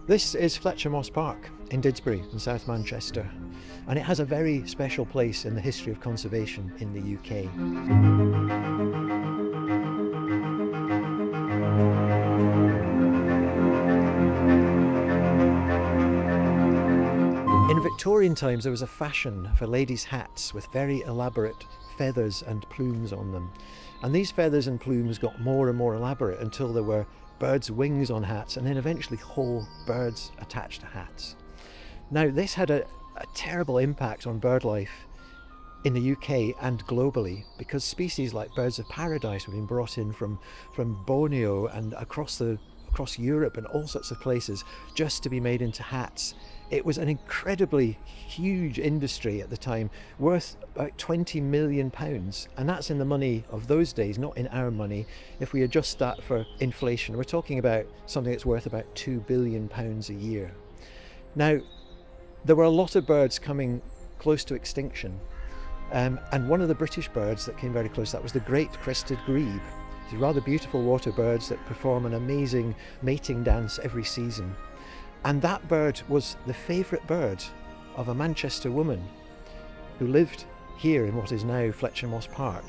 This is Fletcher Moss Park in Didsbury in South Manchester, and it has a very special place in the history of conservation in the UK. In Victorian times there was a fashion for ladies' hats with very elaborate feathers and plumes on them, and these feathers and plumes got more and more elaborate until there were birds' wings on hats, and then eventually whole birds attached to hats. Now this had a terrible impact on bird life in the UK and globally, because species like birds of paradise were being brought in from Borneo and across Europe and all sorts of places just to be made into hats. It was an incredibly huge industry at the time, worth about £20 million, and that's in the money of those days, not in our money. If we adjust that for inflation, we're talking about something that's worth about £2 billion a year. Now, there were a lot of birds coming close to extinction, and one of the British birds that came very close to that was the great crested grebe. These rather beautiful water birds that perform an amazing mating dance every season. And that bird was the favourite bird of a Manchester woman who lived here in what is now Fletcher Moss Park.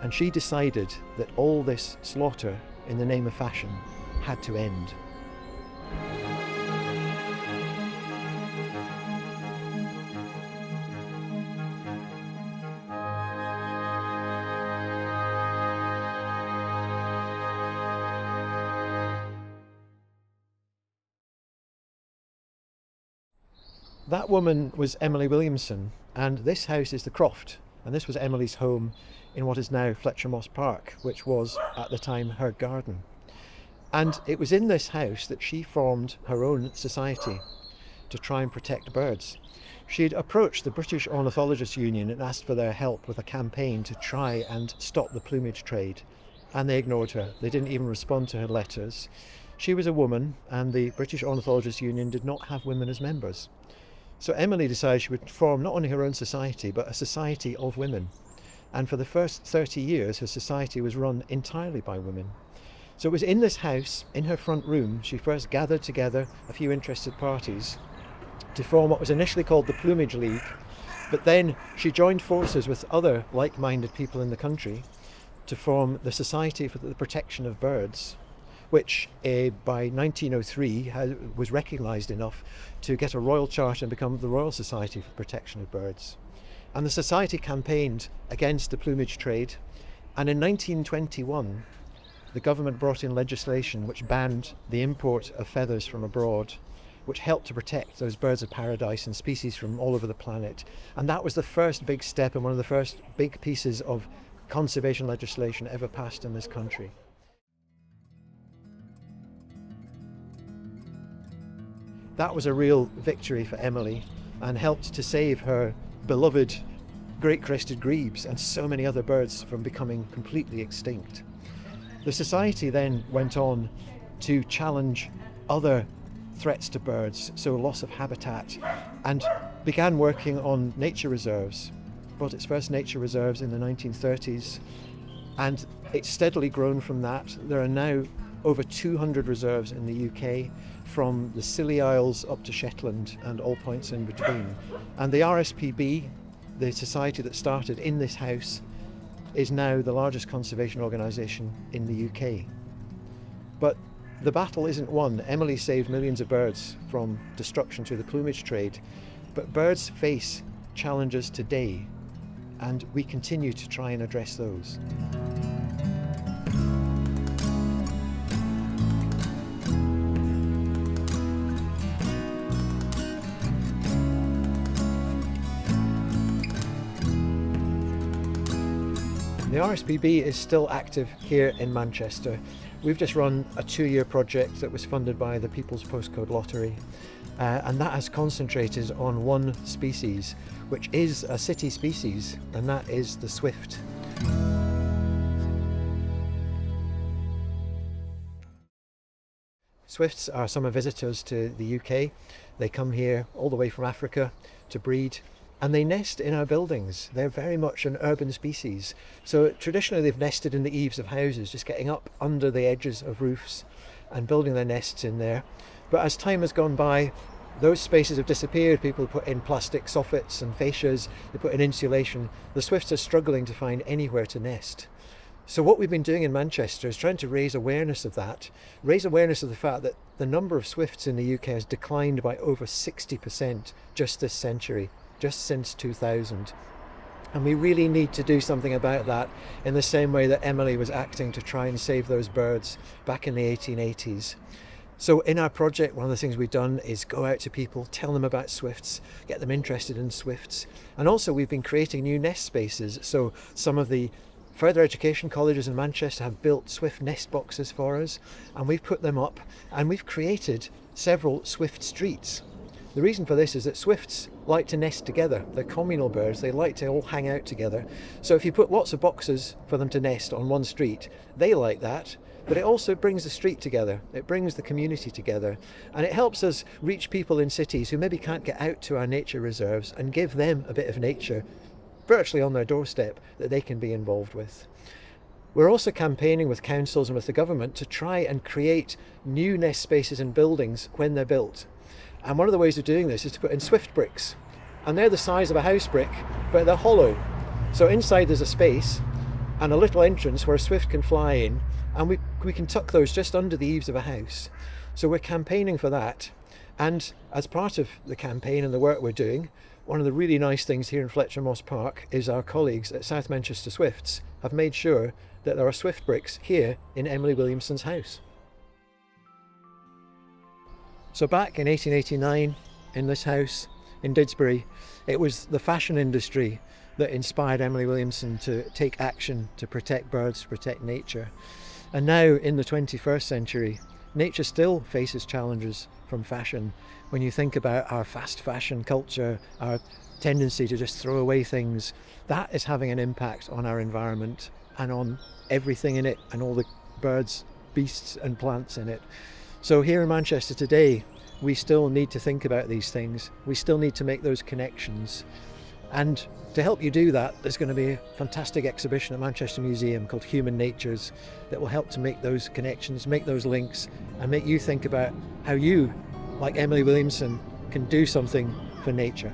And she decided that all this slaughter in the name of fashion had to end. That woman was Emily Williamson, and this house is the Croft, and this was Emily's home in what is now Fletcher Moss Park, which was at the time her garden. And it was in this house that she formed her own society to try and protect birds. She had approached the British Ornithologists' Union and asked for their help with a campaign to try and stop the plumage trade, and they ignored her. They didn't even respond to her letters. She was a woman, and the British Ornithologists' Union did not have women as members. So Emily decided she would form not only her own society, but a society of women. And for the first 30 years, her society was run entirely by women. So it was in this house, in her front room, she first gathered together a few interested parties to form what was initially called the Plumage League. But then she joined forces with other like-minded people in the country to form the Society for the Protection of Birds, which by 1903 was recognised enough to get a royal charter and become the Royal Society for the Protection of Birds. And the society campaigned against the plumage trade, and in 1921 the government brought in legislation which banned the import of feathers from abroad, which helped to protect those birds of paradise and species from all over the planet. And that was the first big step and one of the first big pieces of conservation legislation ever passed in this country. That was a real victory for Emily and helped to save her beloved great crested grebes and so many other birds from becoming completely extinct. The society then went on to challenge other threats to birds, so loss of habitat, and began working on nature reserves. Brought its first nature reserves in the 1930s, and it's steadily grown from that. There are now over 200 reserves in the UK, from the Scilly Isles up to Shetland and all points in between. And the RSPB, the society that started in this house, is now the largest conservation organisation in the UK. But the battle isn't won. Emily saved millions of birds from destruction through the plumage trade, but birds face challenges today, and we continue to try and address those. The RSPB is still active here in Manchester. We've just run a 2-year project that was funded by the People's Postcode Lottery, and that has concentrated on one species, which is a city species, and that is the swift. Swifts are summer visitors to the UK. They come here all the way from Africa to breed, and they nest in our buildings. They're very much an urban species. So traditionally they've nested in the eaves of houses, just getting up under the edges of roofs and building their nests in there. But as time has gone by, those spaces have disappeared. People put in plastic soffits and fascias, they put in insulation. The swifts are struggling to find anywhere to nest. So what we've been doing in Manchester is trying to raise awareness of that, raise awareness of the fact that the number of swifts in the UK has declined by over 60% just this century, just since 2000. And we really need to do something about that in the same way that Emily was acting to try and save those birds back in the 1880s. So in our project, one of the things we've done is go out to people, tell them about swifts, get them interested in swifts. And also we've been creating new nest spaces. So some of the further education colleges in Manchester have built swift nest boxes for us, and we've put them up, and we've created several swift streets. The reason for this is that swifts like to nest together. They're communal birds, they like to all hang out together. So if you put lots of boxes for them to nest on one street, they like that, but it also brings the street together, it brings the community together, and it helps us reach people in cities who maybe can't get out to our nature reserves and give them a bit of nature virtually on their doorstep that they can be involved with. We're also campaigning with councils and with the government to try and create new nest spaces and buildings when they're built. And one of the ways of doing this is to put in swift bricks. And they're the size of a house brick, but they're hollow. So inside there's a space and a little entrance where a swift can fly in, and we can tuck those just under the eaves of a house. So we're campaigning for that. And as part of the campaign and the work we're doing, one of the really nice things here in Fletcher Moss Park is our colleagues at South Manchester Swifts have made sure that there are swift bricks here in Emily Williamson's house. So back in 1889, in this house in Didsbury, it was the fashion industry that inspired Emily Williamson to take action to protect birds, to protect nature. And now in the 21st century, nature still faces challenges from fashion. When you think about our fast fashion culture, our tendency to just throw away things, that is having an impact on our environment and on everything in it and all the birds, beasts and plants in it. So here in Manchester today, we still need to think about these things. We still need to make those connections. And to help you do that, there's going to be a fantastic exhibition at Manchester Museum called Human Natures that will help to make those connections, make those links, and make you think about how you, like Emily Williamson, can do something for nature.